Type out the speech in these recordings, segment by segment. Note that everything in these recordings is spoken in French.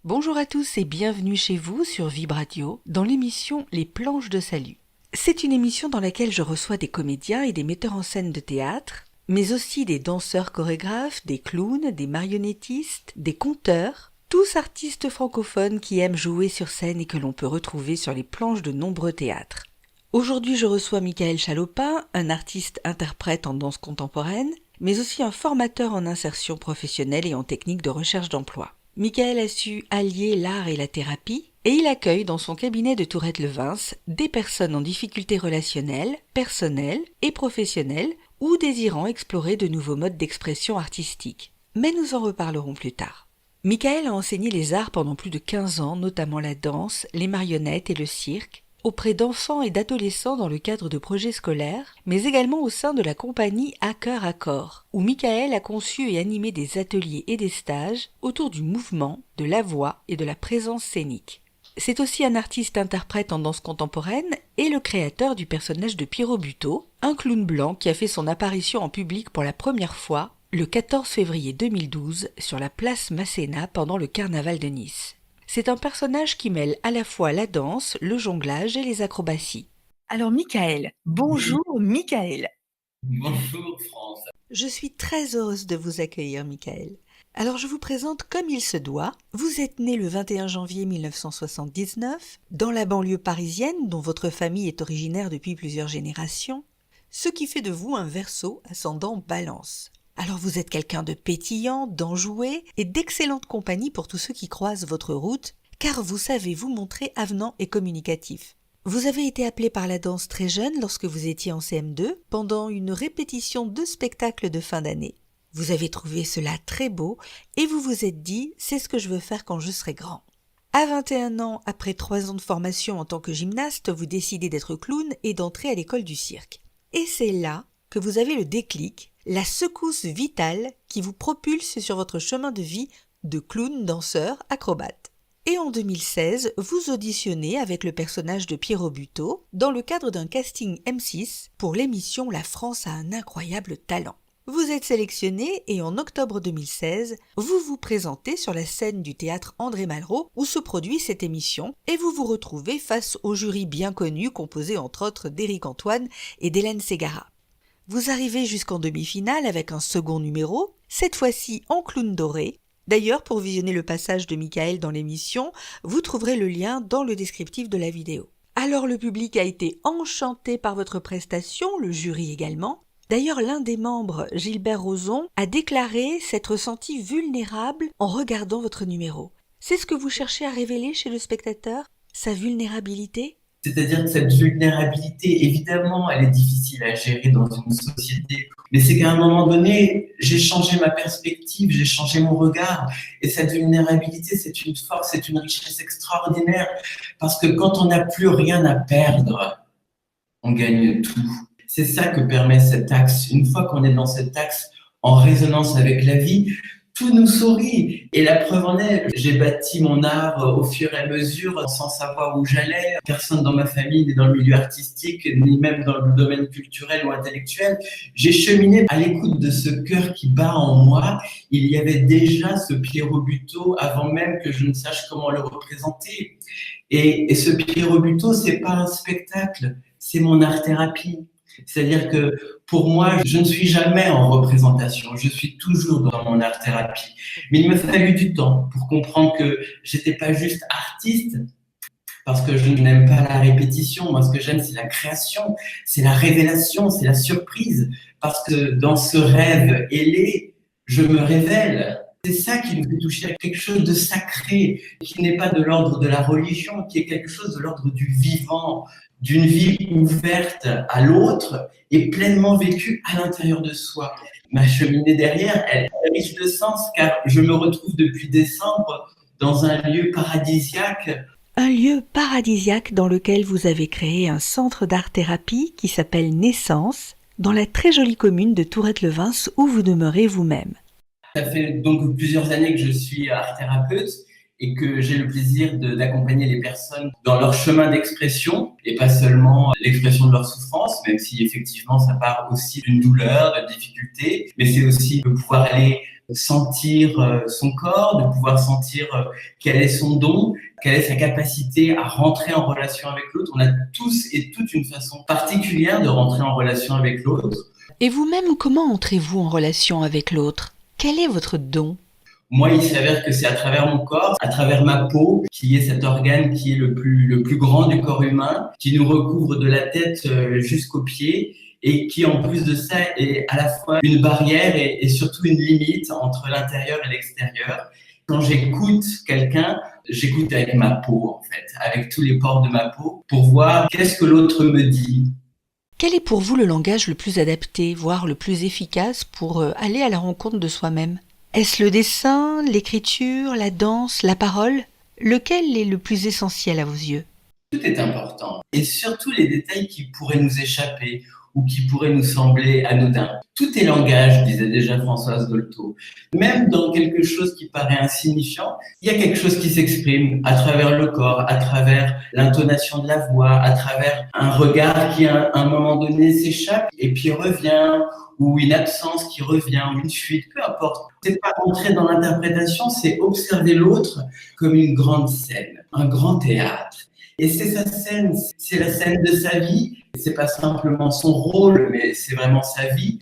Bonjour à tous et bienvenue chez vous sur Vibradio dans l'émission Les planches de salut. C'est une émission dans laquelle je reçois des comédiens et des metteurs en scène de théâtre, mais aussi des danseurs chorégraphes, des clowns, des marionnettistes, des conteurs, tous artistes francophones qui aiment jouer sur scène et que l'on peut retrouver sur les planches de nombreux théâtres. Aujourd'hui, je reçois Michaël Chalopin, un artiste-interprète en danse contemporaine, mais aussi un formateur en insertion professionnelle et en technique de recherche d'emploi. Michaël a su allier l'art et la thérapie, et il accueille dans son cabinet de Tourette-Levens des personnes en difficulté relationnelle, personnelle et professionnelle ou désirant explorer de nouveaux modes d'expression artistique. Mais nous en reparlerons plus tard. Michaël a enseigné les arts pendant plus de 15 ans, notamment la danse, les marionnettes et le cirque, auprès d'enfants et d'adolescents dans le cadre de projets scolaires, mais également au sein de la compagnie À Cœur à Corps, où Michaël a conçu et animé des ateliers et des stages autour du mouvement, de la voix et de la présence scénique. C'est aussi un artiste-interprète en danse contemporaine et le créateur du personnage de Pierrot Buteau, un clown blanc qui a fait son apparition en public pour la première fois le 14 février 2012 sur la place Masséna pendant le carnaval de Nice. C'est un personnage qui mêle à la fois la danse, le jonglage et les acrobaties. Alors Michaël, bonjour Michaël. Bonjour France. Je suis très heureuse de vous accueillir Michaël. Alors je vous présente comme il se doit. Vous êtes né le 21 janvier 1979 dans la banlieue parisienne dont votre famille est originaire depuis plusieurs générations, ce qui fait de vous un Verseau ascendant Balance. Alors vous êtes quelqu'un de pétillant, d'enjoué et d'excellente compagnie pour tous ceux qui croisent votre route, car vous savez vous montrer avenant et communicatif. Vous avez été appelé par la danse très jeune lorsque vous étiez en CM2 pendant une répétition de spectacles de fin d'année. Vous avez trouvé cela très beau et vous vous êtes dit « c'est ce que je veux faire quand je serai grand ». À 21 ans, après 3 ans de formation en tant que gymnaste, vous décidez d'être clown et d'entrer à l'école du cirque. Et c'est là que vous avez le déclic, la secousse vitale qui vous propulse sur votre chemin de vie de clown, danseur, acrobate. Et en 2016, vous auditionnez avec le personnage de Pierrot Buteau dans le cadre d'un casting M6 pour l'émission La France a un incroyable talent. Vous êtes sélectionné et en octobre 2016, vous vous présentez sur la scène du théâtre André Malraux où se produit cette émission et vous vous retrouvez face au jury bien connu composé entre autres d'Éric Antoine et d'Hélène Ségara. Vous arrivez jusqu'en demi-finale avec un second numéro, cette fois-ci en clown doré. D'ailleurs, pour visionner le passage de Michaël dans l'émission, vous trouverez le lien dans le descriptif de la vidéo. Alors le public a été enchanté par votre prestation, le jury également. D'ailleurs, l'un des membres, Gilbert Rozon, a déclaré s'être senti vulnérable en regardant votre numéro. C'est ce que vous cherchez à révéler chez le spectateur, sa vulnérabilité ? C'est-à-dire que cette vulnérabilité, évidemment, elle est difficile à gérer dans une société. Mais c'est qu'à un moment donné, j'ai changé ma perspective, j'ai changé mon regard. Et cette vulnérabilité, c'est une force, c'est une richesse extraordinaire. Parce que quand on n'a plus rien à perdre, on gagne tout. C'est ça que permet cet axe. Une fois qu'on est dans cet axe en résonance avec la vie, tout nous sourit. Et la preuve en est, j'ai bâti mon art au fur et à mesure sans savoir où j'allais. Personne dans ma famille n'est dans le milieu artistique, ni même dans le domaine culturel ou intellectuel. J'ai cheminé à l'écoute de ce cœur qui bat en moi. Il y avait déjà ce Pierrot Buteau avant même que je ne sache comment le représenter. Et ce Pierrot Buteau, c'est pas un spectacle, c'est mon art-thérapie. C'est-à-dire que pour moi, je ne suis jamais en représentation, je suis toujours dans mon art-thérapie. Mais il m'a fallu du temps pour comprendre que j'étais pas juste artiste, parce que je n'aime pas la répétition. Moi, ce que j'aime, c'est la création, c'est la révélation, c'est la surprise. Parce que dans ce rêve ailé, je me révèle. C'est ça qui me fait toucher à quelque chose de sacré, qui n'est pas de l'ordre de la religion, qui est quelque chose de l'ordre du vivant, d'une vie ouverte à l'autre et pleinement vécue à l'intérieur de soi. Ma cheminée derrière, elle est riche de sens car je me retrouve depuis décembre dans un lieu paradisiaque. Un lieu paradisiaque dans lequel vous avez créé un centre d'art-thérapie qui s'appelle Naissance, dans la très jolie commune de Tourette-Levens où vous demeurez vous-même. Ça fait donc plusieurs années que je suis art-thérapeute et que j'ai le plaisir d'accompagner les personnes dans leur chemin d'expression et pas seulement l'expression de leur souffrance, même si effectivement ça part aussi d'une douleur, de difficultés, mais c'est aussi de pouvoir aller sentir son corps, de pouvoir sentir quel est son don, quelle est sa capacité à rentrer en relation avec l'autre. On a tous et toutes une façon particulière de rentrer en relation avec l'autre. Et vous-même, comment entrez-vous en relation avec l'autre? Quel est votre don? Moi, il s'avère que c'est à travers mon corps, à travers ma peau, qui est cet organe qui est le plus grand du corps humain, qui nous recouvre de la tête jusqu'aux pieds et qui, en plus de ça, est à la fois une barrière et surtout une limite entre l'intérieur et l'extérieur. Quand j'écoute quelqu'un, j'écoute avec ma peau, en fait, avec tous les pores de ma peau, pour voir qu'est-ce que l'autre me dit. Quel est pour vous le langage le plus adapté, voire le plus efficace pour aller à la rencontre de soi-même? Est-ce le dessin, l'écriture, la danse, la parole? Lequel est le plus essentiel à vos yeux? Tout est important, et surtout les détails qui pourraient nous échapper ou qui pourraient nous sembler anodins. Tout est langage, disait déjà Françoise Dolto. Même dans quelque chose qui paraît insignifiant, il y a quelque chose qui s'exprime à travers le corps, à travers l'intonation de la voix, à travers un regard qui à un moment donné s'échappe et puis revient, ou une absence qui revient, ou une fuite, peu importe. C'est pas rentrer dans l'interprétation, c'est observer l'autre comme une grande scène, un grand théâtre. Et c'est sa scène, c'est la scène de sa vie. C'est pas simplement son rôle, mais c'est vraiment sa vie.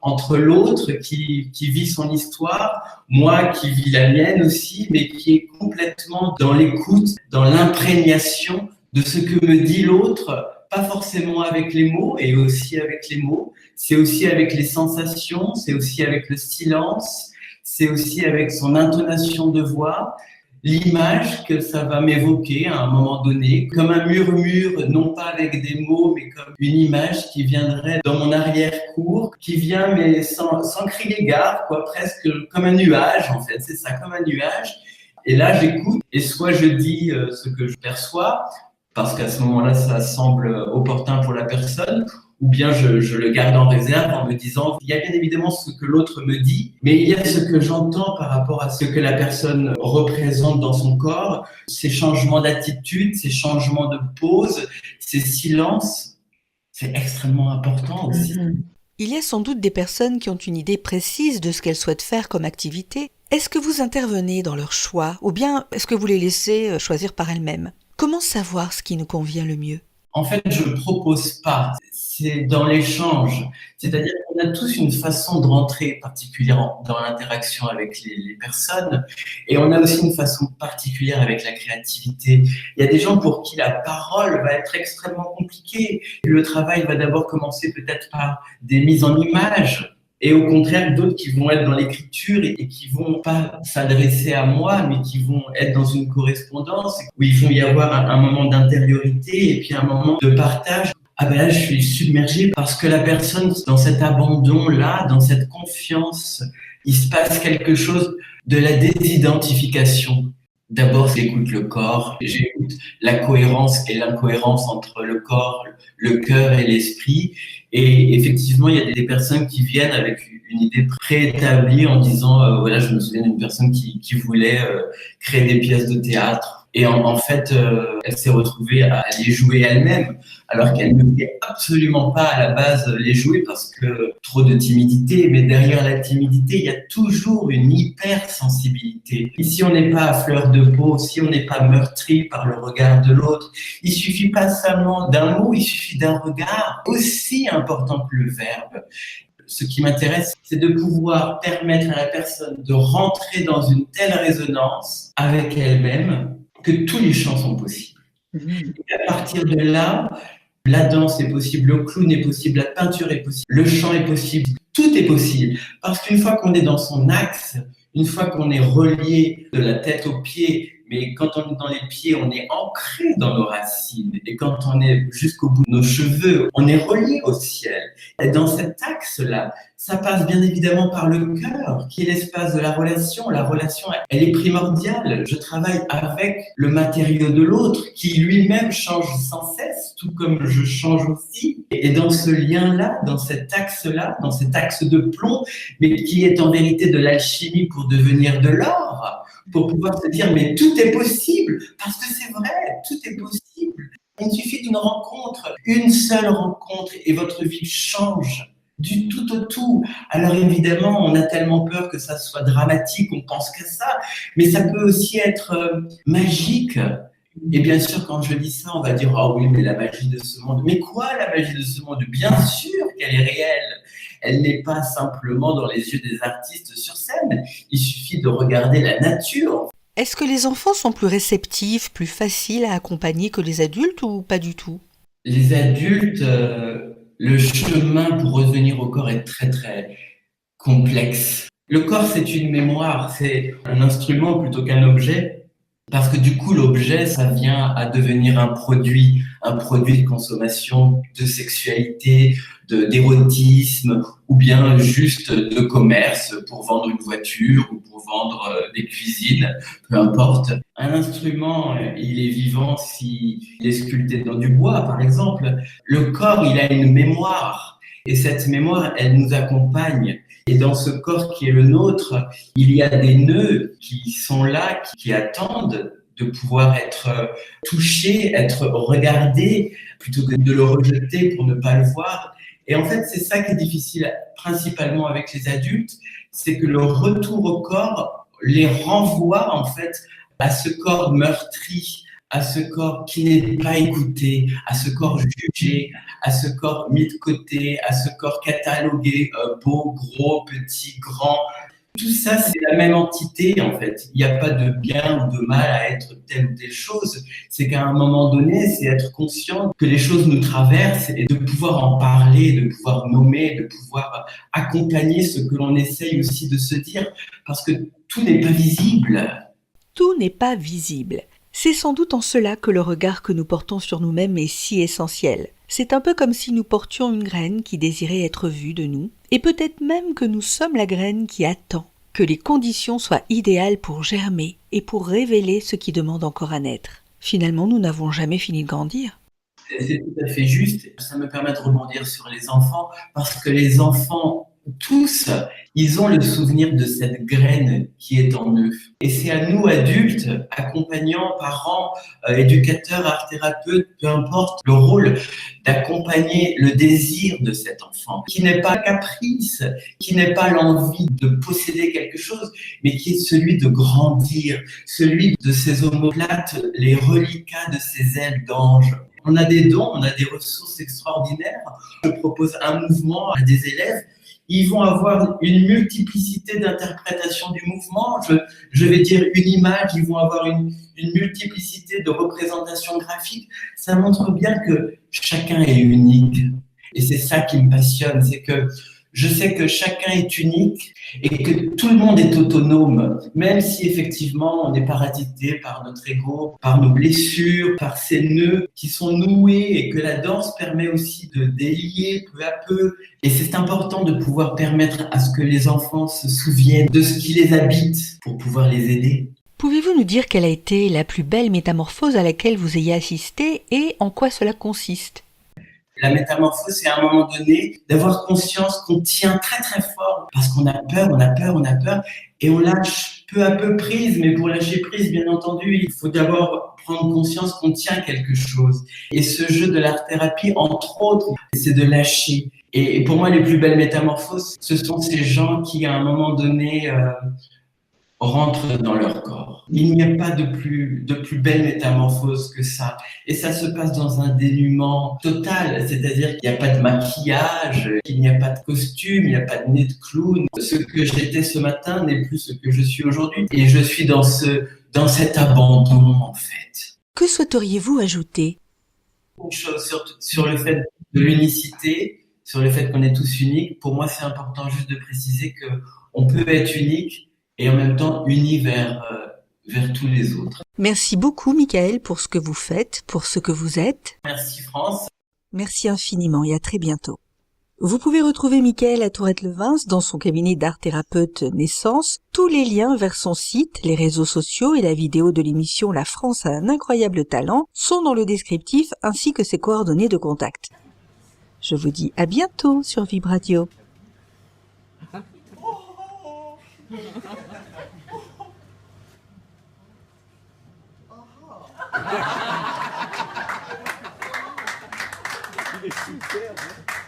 Entre l'autre qui vit son histoire, moi qui vis la mienne aussi, mais qui est complètement dans l'écoute, dans l'imprégnation de ce que me dit l'autre, pas forcément avec les mots, et aussi avec les mots. C'est aussi avec les sensations, c'est aussi avec le silence, c'est aussi avec son intonation de voix. L'image que ça va m'évoquer à un moment donné, comme un murmure, non pas avec des mots, mais comme une image qui viendrait dans mon arrière-cour, qui vient mais sans crier gare, quoi, presque comme un nuage en fait, c'est ça, comme un nuage. Et là, j'écoute et soit je dis ce que je perçois, parce qu'à ce moment-là, ça semble opportun pour la personne, ou bien je le garde en réserve en me disant, il y a bien évidemment ce que l'autre me dit, mais il y a ce que j'entends par rapport à ce que la personne représente dans son corps, ces changements d'attitude, ces changements de pose, ces silences, c'est extrêmement important aussi. Il y a sans doute des personnes qui ont une idée précise de ce qu'elles souhaitent faire comme activité. Est-ce que vous intervenez dans leur choix, ou bien est-ce que vous les laissez choisir par elles-mêmes? Comment savoir ce qui nous convient le mieux? En fait, je ne propose pas, c'est dans l'échange. C'est-à-dire qu'on a tous une façon de rentrer particulière dans l'interaction avec les personnes et on a aussi une façon particulière avec la créativité. Il y a des gens pour qui la parole va être extrêmement compliquée. Le travail va d'abord commencer peut-être par des mises en images. Et au contraire, d'autres qui vont être dans l'écriture et qui vont pas s'adresser à moi, mais qui vont être dans une correspondance où il faut y avoir un moment d'intériorité et puis un moment de partage. Ah ben là, je suis submergé parce que la personne, dans cet abandon-là, dans cette confiance, il se passe quelque chose de la désidentification. D'abord, j'écoute le corps, j'écoute la cohérence et l'incohérence entre le corps, le cœur et l'esprit. Et effectivement, il y a des personnes qui viennent avec une idée préétablie en disant, voilà, je me souviens d'une personne qui voulait créer des pièces de théâtre. Et en fait, elle s'est retrouvée à les jouer elle-même, alors qu'elle ne voulait absolument pas à la base les jouer parce que trop de timidité. Mais derrière la timidité, il y a toujours une hypersensibilité. Et si on n'est pas à fleur de peau, si on n'est pas meurtri par le regard de l'autre, il suffit pas seulement d'un mot, il suffit d'un regard, aussi important que le verbe. Ce qui m'intéresse, c'est de pouvoir permettre à la personne de rentrer dans une telle résonance avec elle-même que tous les champs sont possibles. Et à partir de là, la danse est possible, le clown est possible, la peinture est possible, le chant est possible, tout est possible. Parce qu'une fois qu'on est dans son axe, une fois qu'on est relié de la tête aux pieds, mais quand on est dans les pieds, on est ancré dans nos racines. Et quand on est jusqu'au bout de nos cheveux, on est relié au ciel. Et dans cet axe-là, ça passe bien évidemment par le cœur, qui est l'espace de la relation. La relation, elle est primordiale. Je travaille avec le matériau de l'autre, qui lui-même change sans cesse, tout comme je change aussi. Et dans ce lien-là, dans cet axe-là, dans cet axe de plomb, mais qui est en vérité de l'alchimie pour devenir de l'or, pour pouvoir se dire, mais tout est possible, parce que c'est vrai, tout est possible. Il suffit d'une rencontre, une seule rencontre, et votre vie change. du tout au tout. Alors évidemment, on a tellement peur que ça soit dramatique, on pense qu'à ça, mais ça peut aussi être magique. Et bien sûr, quand je dis ça, on va dire ah oui, mais la magie de ce monde. Mais quoi, la magie de ce monde? Bien sûr qu'elle est réelle. Elle n'est pas simplement dans les yeux des artistes sur scène. Il suffit de regarder la nature. Est-ce que les enfants sont plus réceptifs, plus faciles à accompagner que les adultes ou pas du tout? Les adultes, le chemin pour revenir au corps est très très complexe. Le corps, c'est une mémoire, c'est un instrument plutôt qu'un objet. Parce que du coup, l'objet, ça vient à devenir un produit de consommation, de sexualité, d'érotisme, ou bien juste de commerce pour vendre une voiture ou pour vendre des cuisines, peu importe. Un instrument, il est vivant s'il est sculpté dans du bois, par exemple. Le corps, il a une mémoire. Et cette mémoire, elle nous accompagne. Et dans ce corps qui est le nôtre, il y a des nœuds qui sont là, qui attendent de pouvoir être touchés, être regardés, plutôt que de le rejeter pour ne pas le voir. Et en fait, c'est ça qui est difficile, principalement avec les adultes, c'est que le retour au corps les renvoie en fait à ce corps meurtri, à ce corps qui n'est pas écouté, à ce corps jugé, à ce corps mis de côté, à ce corps catalogué, beau, gros, petit, grand. Tout ça, c'est la même entité, en fait. Il n'y a pas de bien ou de mal à être telle ou telle chose. C'est qu'à un moment donné, c'est être conscient que les choses nous traversent et de pouvoir en parler, de pouvoir nommer, de pouvoir accompagner ce que l'on essaye aussi de se dire. Parce que tout n'est pas visible. Tout n'est pas visible. C'est sans doute en cela que le regard que nous portons sur nous-mêmes est si essentiel. C'est un peu comme si nous portions une graine qui désirait être vue de nous, et peut-être même que nous sommes la graine qui attend que les conditions soient idéales pour germer et pour révéler ce qui demande encore à naître. Finalement, nous n'avons jamais fini de grandir. C'est tout à fait juste. Ça me permet de rebondir sur les enfants, parce que les enfants, tous, ils ont le souvenir de cette graine qui est en eux. Et c'est à nous, adultes, accompagnants, parents, éducateurs, art-thérapeutes, peu importe le rôle, d'accompagner le désir de cet enfant, qui n'est pas caprice, qui n'est pas l'envie de posséder quelque chose, mais qui est celui de grandir, celui de ses omoplates, les reliquats de ses ailes d'ange. On a des dons, on a des ressources extraordinaires. Je propose un mouvement à des élèves. Ils vont avoir une multiplicité d'interprétations du mouvement. Je vais dire une image, ils vont avoir une multiplicité de représentations graphiques. Ça montre bien que chacun est unique. Et c'est ça qui me passionne, c'est que je sais que chacun est unique et que tout le monde est autonome, même si effectivement on est parasité par notre ego, par nos blessures, par ces nœuds qui sont noués, et que la danse permet aussi de délier peu à peu. Et c'est important de pouvoir permettre à ce que les enfants se souviennent de ce qui les habite pour pouvoir les aider. Pouvez-vous nous dire quelle a été la plus belle métamorphose à laquelle vous ayez assisté et en quoi cela consiste ? La métamorphose, c'est à un moment donné d'avoir conscience qu'on tient très très fort parce qu'on a peur, on a peur, on a peur, et on lâche peu à peu prise. Mais pour lâcher prise, bien entendu, il faut d'abord prendre conscience qu'on tient quelque chose. Et ce jeu de l'art-thérapie, entre autres, c'est de lâcher. Et pour moi, les plus belles métamorphoses, ce sont ces gens qui, à un moment donné, rentrent dans leur corps. Il n'y a pas de plus belle métamorphose que ça. Et ça se passe dans un dénuement total, c'est-à-dire qu'il n'y a pas de maquillage, qu'il n'y a pas de costume, il n'y a pas de nez de clown. Ce que j'étais ce matin n'est plus ce que je suis aujourd'hui. Et je suis dans cet abandon, en fait. Que souhaiteriez-vous ajouter ? Une chose sur le fait de l'unicité, sur le fait qu'on est tous uniques. Pour moi, c'est important juste de préciser qu'on peut être unique et en même temps unis vers tous les autres. Merci beaucoup, Michael, pour ce que vous faites, pour ce que vous êtes. Merci, France. Merci infiniment et à très bientôt. Vous pouvez retrouver Michael à Tourette-Levens dans son cabinet d'art-thérapeute Naissance. Tous les liens vers son site, les réseaux sociaux et la vidéo de l'émission La France a un incroyable talent sont dans le descriptif ainsi que ses coordonnées de contact. Je vous dis à bientôt sur Vibradio. Il est super, hein.